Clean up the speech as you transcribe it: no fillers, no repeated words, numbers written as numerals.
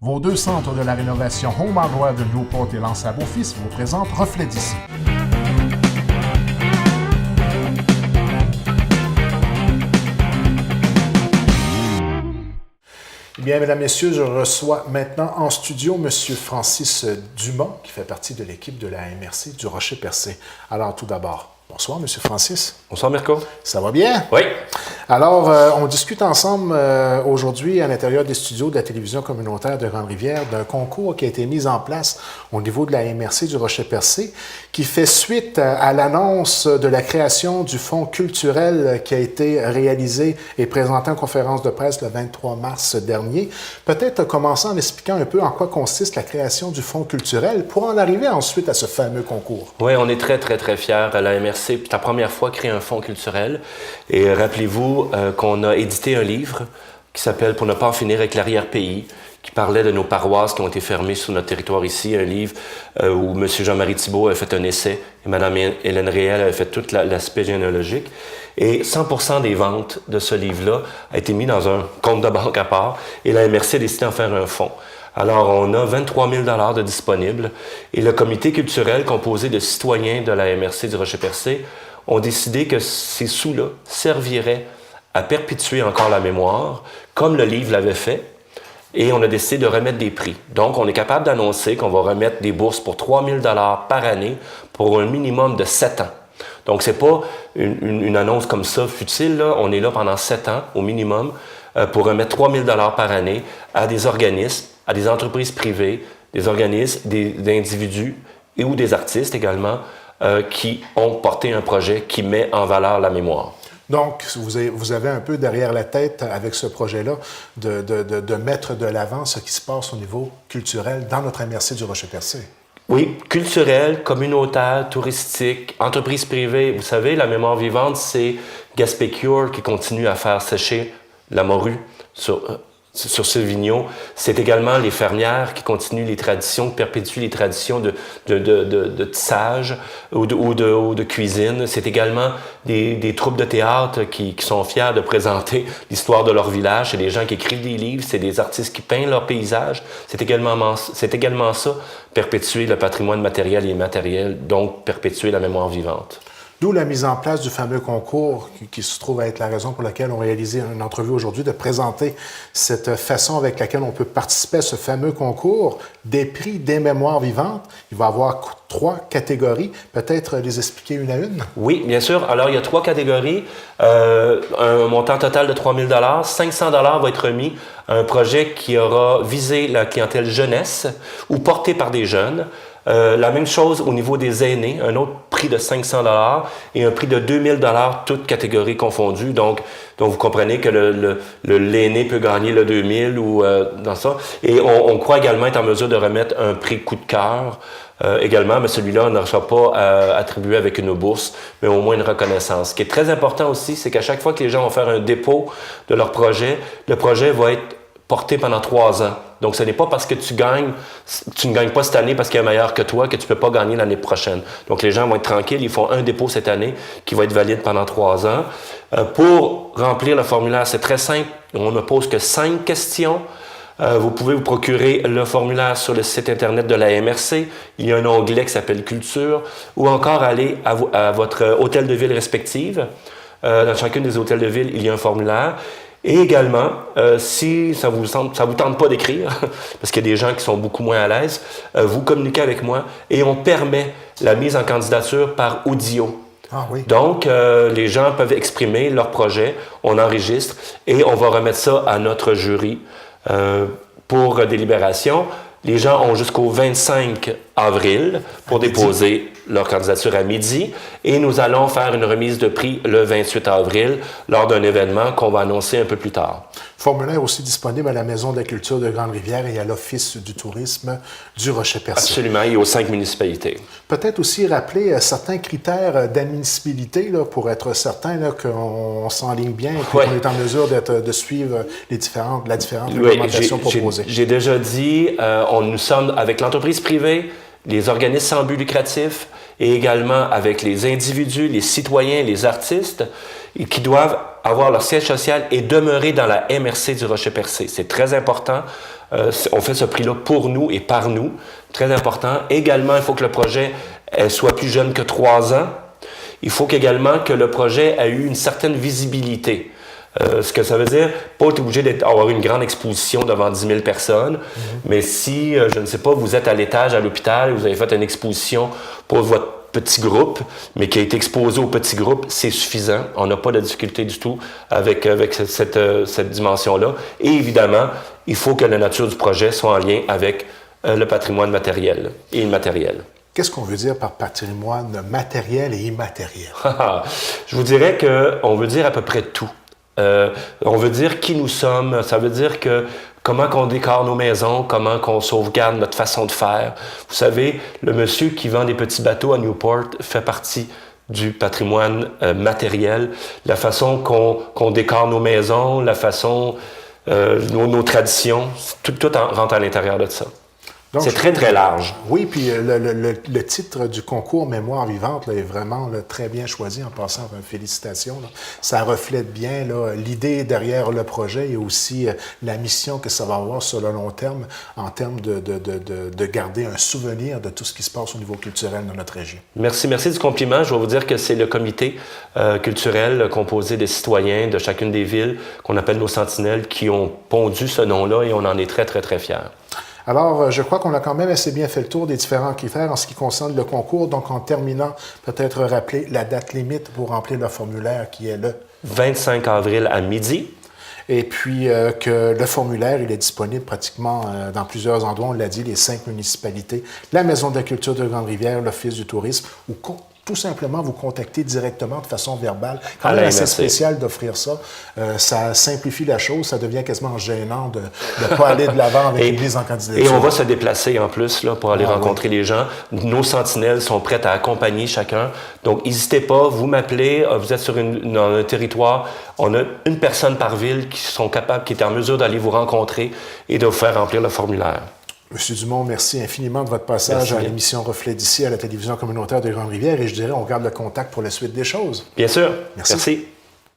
Vos deux centres de la rénovation Home Hardware de Newport et Lance à Beaufils vous présentent Reflet d'ici. Bien, mesdames, messieurs, je reçois maintenant en studio M. Francis Dumas, qui fait partie de l'équipe de la MRC du Rocher-Percé. Alors, tout d'abord, bonsoir, M. Francis. Bonsoir, Mirko. Ça va bien? Oui. Alors, on discute ensemble aujourd'hui à l'intérieur des studios de la télévision communautaire de Grande-Rivière d'un concours qui a été mis en place au niveau de la MRC du Rocher-Percé, qui fait suite à l'annonce de la création du fonds culturel qui a été réalisé et présenté en conférence de presse le 23 mars dernier. Peut-être commencer en expliquant un peu en quoi consiste la création du fonds culturel pour en arriver ensuite à ce fameux concours. Oui, on est très, très, très fiers à la MRC. C'est la première fois créer un fonds culturel. Et rappelez-vous qu'on a édité un livre qui s'appelle « Pour ne pas en finir avec l'arrière-pays », qui parlait de nos paroisses qui ont été fermées sur notre territoire ici. Un livre où M. Jean-Marie Thibault a fait un essai et Mme Hélène Réel a fait tout l'aspect généalogique. Et 100% des ventes de ce livre-là a été mis dans un compte de banque à part et la MRC a décidé d'en faire un fonds. Alors, on a 23 000 $ de disponibles et le comité culturel composé de citoyens de la MRC du Rocher-Percé ont décidé que ces sous-là serviraient à perpétuer encore la mémoire, comme le livre l'avait fait, et on a décidé de remettre des prix. Donc, on est capable d'annoncer qu'on va remettre des bourses pour 3 000 $ par année pour un minimum de 7 ans. Donc, c'est pas une annonce comme ça futile, là. On est là pendant 7 ans au minimum pour remettre 3 000 $ par année à des organismes, à des entreprises privées, des organismes, des individus et ou des artistes également qui ont porté un projet qui met en valeur la mémoire. Donc, vous avez un peu derrière la tête avec ce projet-là de mettre de l'avant ce qui se passe au niveau culturel dans notre MRC du Rocher-Percé. Oui, culturel, communautaire, touristique, entreprise privée. Vous savez, la mémoire vivante, c'est Gaspécure qui continue à faire sécher la morue sur ce vigneau. C'est également les fermières qui continuent les traditions, qui perpétuent les traditions de tissage ou de cuisine. C'est également des troupes de théâtre qui sont fiers de présenter l'histoire de leur village. C'est des gens qui écrivent des livres, c'est des artistes qui peignent leurs paysages. C'est également ça, perpétuer le patrimoine matériel et immatériel, donc perpétuer la mémoire vivante. D'où la mise en place du fameux concours qui se trouve à être la raison pour laquelle on réalisait une entrevue aujourd'hui, de présenter cette façon avec laquelle on peut participer à ce fameux concours des prix des mémoires vivantes. Il va y avoir 3 catégories. Peut-être les expliquer une à une? Oui, bien sûr. Alors, il y a 3 catégories. Un montant total de 3 000 $. 500 $ va être remis à un projet qui aura visé la clientèle jeunesse ou porté par des jeunes. La même chose au niveau des aînés, un autre prix de 500 $ et un prix de 2 000 $, toutes catégories confondues. Donc vous comprenez que l'aîné peut gagner le 2 000 ou dans ça. Et on croit également être en mesure de remettre un prix coup de cœur également, mais celui-là ne sera pas attribué avec une bourse, mais au moins une reconnaissance. Ce qui est très important aussi, c'est qu'à chaque fois que les gens vont faire un dépôt de leur projet, le projet va être porté pendant 3 ans. Donc, ce n'est pas parce que tu ne gagnes pas cette année parce qu'il est meilleur que toi, que tu ne peux pas gagner l'année prochaine. Donc, les gens vont être tranquilles, ils font un dépôt cette année qui va être valide pendant 3 ans. Pour remplir le formulaire, c'est très simple. On ne pose que 5 questions. Vous pouvez vous procurer le formulaire sur le site Internet de la MRC. Il y a un onglet qui s'appelle Culture, ou encore aller à votre hôtel de ville respective. Dans chacune des hôtels de ville, il y a un formulaire. Et également, si ça vous tente pas d'écrire, parce qu'il y a des gens qui sont beaucoup moins à l'aise, vous communiquez avec moi et on permet la mise en candidature par audio. Ah oui. Donc, les gens peuvent exprimer leur projet, on enregistre et on va remettre ça à notre jury pour délibération. Les gens ont jusqu'au 25 avril pour déposer leur candidature à midi et nous allons faire une remise de prix le 28 avril lors d'un événement qu'on va annoncer un peu plus tard. Formulaire aussi disponible à la Maison de la Culture de Grande-Rivière et à l'Office du tourisme du Rocher-Percé. Absolument, et aux 5 municipalités. Peut-être aussi rappeler certains critères d'admissibilité là, pour être certain là, qu'on s'enligne bien et qu'on est en mesure de suivre la différente réglementation proposée. J'ai déjà dit, nous sommes avec l'entreprise privée, les organismes sans but lucratif et également avec les individus, les citoyens, les artistes qui doivent avoir leur siège social et demeurer dans la MRC du Rocher-Percé. C'est très important. On fait ce prix-là pour nous et par nous. Très important. Également, il faut que le projet soit plus jeune que 3 ans. Il faut également que le projet ait eu une certaine visibilité. Ce que ça veut dire, pas être obligé d'avoir une grande exposition devant 10 000 personnes, mais si, je ne sais pas, vous êtes à l'étage à l'hôpital et vous avez fait une exposition pour votre petit groupe, mais qui a été exposé au petit groupe, c'est suffisant. On n'a pas de difficulté du tout avec cette dimension-là. Et évidemment, il faut que la nature du projet soit en lien avec le patrimoine matériel et immatériel. Qu'est-ce qu'on veut dire par patrimoine matériel et immatériel? Je vous dirais qu'on veut dire à peu près tout. On veut dire qui nous sommes, ça veut dire que comment qu'on décore nos maisons, comment qu'on sauvegarde notre façon de faire. Vous savez, le monsieur qui vend des petits bateaux à Newport fait partie du patrimoine matériel. La façon qu'on décore nos maisons, la façon, nos traditions, tout rentre à l'intérieur de ça. Donc, c'est très, très large. Oui, puis le titre du concours Mémoire vivante là, est vraiment là, très bien choisi en passant. Félicitations. Là. Ça reflète bien l'idée derrière le projet et aussi la mission que ça va avoir sur le long terme en termes de garder un souvenir de tout ce qui se passe au niveau culturel de notre région. Merci du compliment. Je vais vous dire que c'est le comité culturel composé des citoyens de chacune des villes qu'on appelle nos sentinelles qui ont pondu ce nom-là et on en est très, très, très fiers. Alors, je crois qu'on a quand même assez bien fait le tour des différents critères en ce qui concerne le concours. Donc, en terminant, peut-être rappeler la date limite pour remplir le formulaire qui est le 25 avril à midi. Et puis, que le formulaire, il est disponible pratiquement dans plusieurs endroits. On l'a dit, les 5 municipalités, la Maison de la culture de Grande-Rivière, l'Office du tourisme ou tout simplement vous contacter directement de façon verbale. Quand même assez spécial d'offrir ça. Ça simplifie la chose. Ça devient quasiment gênant de ne pas aller de l'avant avec une mise en candidature. Et on va se déplacer en plus là, pour aller rencontrer les gens. Nos sentinelles sont prêtes à accompagner chacun. Donc, n'hésitez pas, vous m'appelez. Vous êtes sur dans un territoire. On a une personne par ville qui est en mesure d'aller vous rencontrer et de vous faire remplir le formulaire. Monsieur Dumont, merci infiniment de votre passage à l'émission Reflet d'ici à la télévision communautaire de Grande-Rivière et je dirais on garde le contact pour la suite des choses. Bien sûr. Merci.